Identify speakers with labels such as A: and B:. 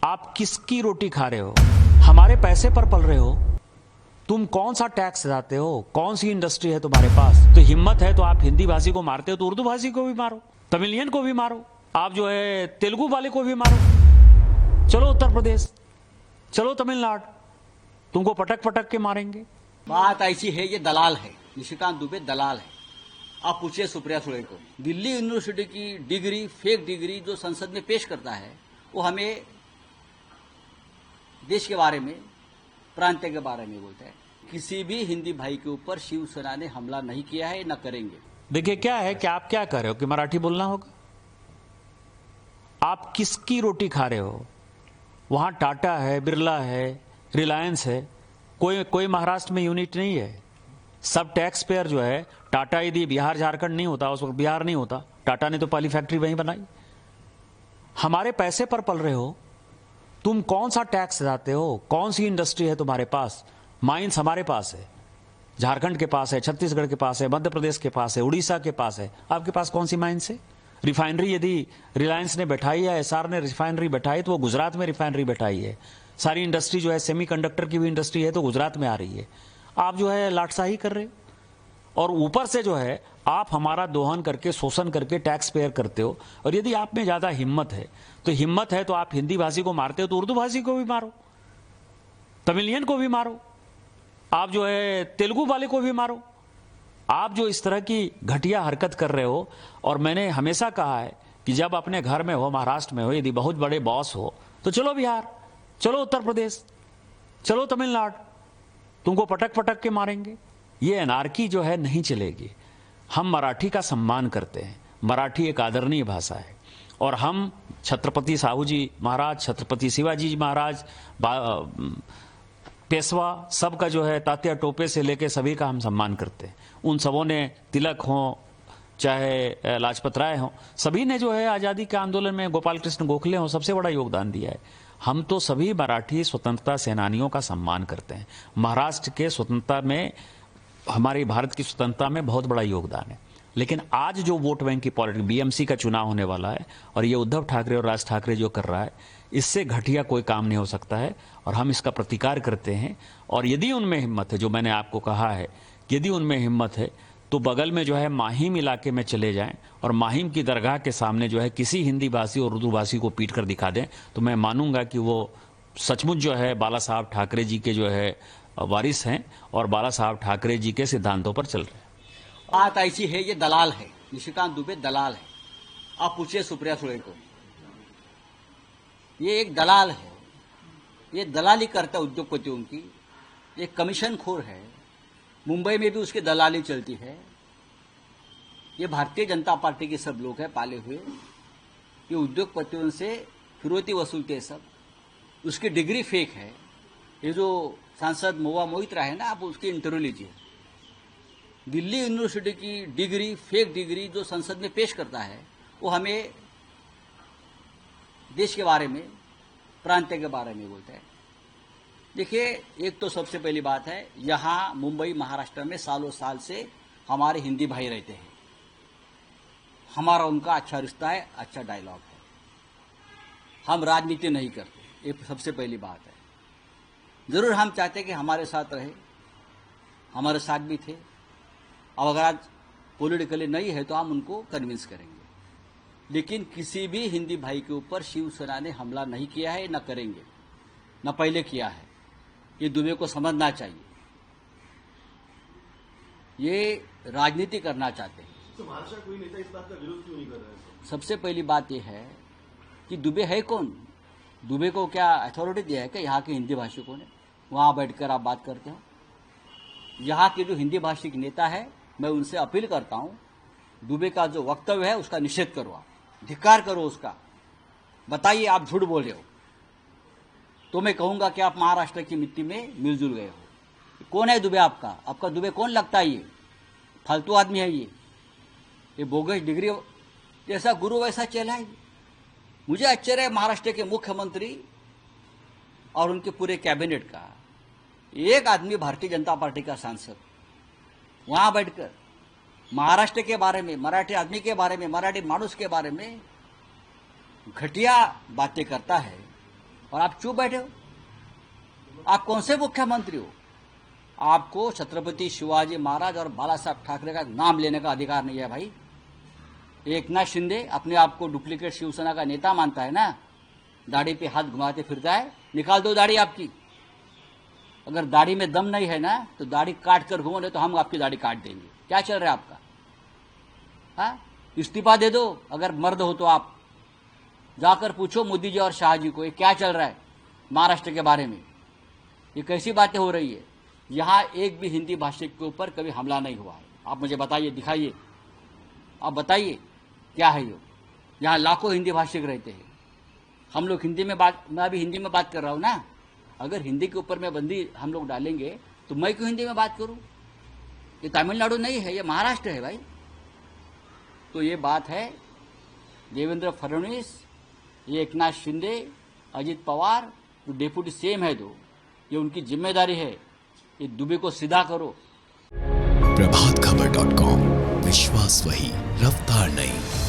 A: आप किसकी रोटी खा रहे हो? हमारे पैसे पर पल रहे हो। तुम कौन सा टैक्स देते हो? कौन सी इंडस्ट्री है तुम्हारे पास? तो हिम्मत है तो आप हिंदी भाषी को मारते हो तो उर्दू भाषी को भी मारो, तमिलियन को भी मारो, आप जो है तेलुगु वाले को भी मारो। चलो उत्तर प्रदेश, चलो तमिलनाडु, तुमको पटक पटक के मारेंगे।
B: बात ऐसी है, ये दलाल है, निशिकांत दुबे दलाल है। आप पूछिए सुप्रिया सुळे को। दिल्ली यूनिवर्सिटी की डिग्री, फेक डिग्री जो संसद में पेश करता है, वो हमें देश के बारे में, प्रांत के बारे में बोलता है। किसी भी हिंदी भाई के ऊपर शिवसेना ने हमला नहीं किया है, न करेंगे।
A: देखिए क्या है कि आप क्या कर रहे हो कि मराठी बोलना होगा। आप किसकी रोटी खा रहे हो? वहां टाटा है, बिरला है, रिलायंस है, कोई महाराष्ट्र में यूनिट नहीं है। सब टैक्स पेयर जो है, टाटा यदि बिहार झारखंड नहीं होता, उस वक्त बिहार नहीं होता, टाटा ने तो पहली फैक्ट्री वहीं बनाई। हमारे पैसे पर पल रहे हो। तुम कौन सा टैक्स देते हो? कौन सी इंडस्ट्री है तुम्हारे पास? माइंस हमारे पास है, झारखंड के पास है, छत्तीसगढ़ के पास है, मध्य प्रदेश के पास है, उड़ीसा के पास है। आपके पास कौन सी माइंस है? रिफाइनरी यदि रिलायंस ने बैठाई है, एसआर ने रिफाइनरी बैठाई, तो वो गुजरात में रिफाइनरी बैठाई है। सारी इंडस्ट्री जो है, सेमीकंडक्टर की भी इंडस्ट्री है, तो गुजरात में आ रही है। आप जो है लाटसाही कर रहे हो, और ऊपर से जो है आप हमारा दोहन करके, शोषण करके टैक्स पेयर करते हो। और यदि आप में ज्यादा हिम्मत है तो आप हिंदी भाषी को मारते हो तो उर्दू भाषी को भी मारो, तमिलियन को भी मारो, आप जो है तेलुगु वाले को भी मारो। आप जो इस तरह की घटिया हरकत कर रहे हो, और मैंने हमेशा कहा है कि जब अपने घर में हो, महाराष्ट्र में हो, यदि बहुत बड़े बॉस हो तो चलो बिहार, चलो उत्तर प्रदेश, चलो तमिलनाडु, तुमको पटक पटक के मारेंगे। ये एनार्की जो है नहीं चलेगी। हम मराठी का सम्मान करते हैं, मराठी एक आदरणीय भाषा है, और हम छत्रपति साहू जी महाराज, छत्रपति शिवाजी जी महाराज, पेशवा, सबका जो है तात्या टोपे से लेके सभी का हम सम्मान करते हैं। उन सबों ने, तिलक हो चाहे लाजपत राय हो, सभी ने जो है आज़ादी के आंदोलन में, गोपाल कृष्ण गोखले हो, सबसे बड़ा योगदान दिया है। हम तो सभी मराठी स्वतंत्रता सेनानियों का सम्मान करते हैं। महाराष्ट्र के स्वतंत्रता में, हमारी भारत की स्वतंत्रता में बहुत बड़ा योगदान है। लेकिन आज जो वोट बैंक की पॉलिटिक्स, बीएमसी का चुनाव होने वाला है, और ये उद्धव ठाकरे और राज ठाकरे जो कर रहा है, इससे घटिया कोई काम नहीं हो सकता है, और हम इसका प्रतिकार करते हैं। और यदि उनमें हिम्मत है, जो मैंने आपको कहा है, यदि उनमें हिम्मत है तो बगल में जो है माहिम इलाके में चले जाएं, और माहिम की दरगाह के सामने जो है किसी हिंदी भाषी और उर्दू भाषी को पीट कर दिखा दें, तो मैं मानूंगा कि वो सचमुच जो है बाला साहब ठाकरे जी के जो है वारिस हैं, और बाला साहब ठाकरे जी के सिद्धांतों पर चल रहे हैं।
B: बात ऐसी है, ये दलाल है, निशिकांत दुबे दलाल है। आप पूछिए सुप्रिया सुळे को। ये एक दलाल है, ये दलाली करता है उद्योगपतियों की, ये कमीशन खोर है। मुंबई में भी उसकी दलाली चलती है। ये भारतीय जनता पार्टी के सब लोग हैं पाले हुए, ये उद्योगपतियों से फिरौती वसूलते हैं सब। उसकी डिग्री फेक है। ये जो सांसद महुआ मोहित्रा है ना, आप उसकी इंटरव्यू लीजिए। दिल्ली यूनिवर्सिटी की डिग्री, फेक डिग्री जो संसद में पेश करता है, वो हमें देश के बारे में, प्रांत के बारे में बोलता है। देखिए, एक तो सबसे पहली बात है, यहाँ मुंबई महाराष्ट्र में सालों साल से हमारे हिंदी भाई रहते हैं। हमारा उनका अच्छा रिश्ता है, अच्छा डायलॉग है। हम राजनीति नहीं करते, ये सबसे पहली बात है। जरूर हम चाहते कि हमारे साथ रहे, हमारे साथ भी थे। अब अगर आज पॉलिटिकली नहीं है तो हम उनको कन्विंस करेंगे। लेकिन किसी भी हिंदी भाई के ऊपर शिवसेना ने हमला नहीं किया है, न करेंगे, न पहले किया है। ये दुबे को समझना चाहिए। ये राजनीति करना चाहते हैं।
C: तो महाराष्ट्र कोई नेता इस बात का विरोध क्यों नहीं कर रहा है?
B: सबसे पहली बात यह है कि दुबे है कौन? दुबे को क्या अथॉरिटी दिया है कि यहाँ के हिंदी भाषिकों ने? वहाँ बैठकर आप बात करते हो। यहाँ के जो हिंदी भाषिक नेता है, मैं उनसे अपील करता हूँ, दुबे का जो वक्तव्य है उसका निषेध करो, आप धिक्कार करो उसका। बताइए आप झूठ बोल रहे हो तो मैं कहूंगा कि आप महाराष्ट्र की मिट्टी में मिलजुल गए हो। कौन है दुबे आपका? आपका दुबे कौन लगता है? ये फालतू आदमी है। ये बोगस डिग्री, जैसा गुरु वैसा चेला है। मुझे आश्चर्य है महाराष्ट्र के मुख्यमंत्री और उनके पूरे कैबिनेट का, एक आदमी भारतीय जनता पार्टी का सांसद वहां बैठकर महाराष्ट्र के बारे में, मराठी आदमी के बारे में, मराठी मानुस के बारे में घटिया बातें करता है। और आप चुप बैठे हो। आप कौन से मुख्यमंत्री हो? आपको छत्रपति शिवाजी महाराज और बाला साहब ठाकरे का नाम लेने का अधिकार नहीं है भाई। एकनाथ शिंदे अपने आप को डुप्लीकेट शिवसेना का नेता मानता है ना, दाढ़ी पे हाथ घुमाते फिरता है। निकाल दो दाढ़ी आपकी। अगर दाढ़ी में दम नहीं है ना तो दाढ़ी काट कर घूमो, नहीं तो हम आपकी दाढ़ी काट देंगे। क्या चल रहा है आपका? हाँ, इस्तीफा दे दो अगर मर्द हो तो। आप जाकर पूछो मोदी जी और शाह जी को ये क्या चल रहा है महाराष्ट्र के बारे में, ये कैसी बातें हो रही है। यहाँ एक भी हिंदी भाषी के ऊपर कभी हमला नहीं हुआ है। आप मुझे बताइए, दिखाइए, आप बताइए क्या है ये। यहाँ लाखों हिंदी भाषिक रहते हैं। हम लोग हिंदी में बात, मैं अभी हिंदी में बात कर रहा हूँ ना। अगर हिंदी के ऊपर में बंदी हम लोग डालेंगे तो मैं क्यों हिंदी में बात करूँ? ये तमिलनाडु नहीं है, ये महाराष्ट्र है भाई। तो ये बात है देवेंद्र फडणवीस, ये एकनाथ शिंदे, अजित पवार जो डेप्यूटी सीएम है, दो, ये उनकी जिम्मेदारी है। ये दुबे को सीधा करो।
D: प्रभातखबर.com, विश्वास वही, रफ्तार नहीं।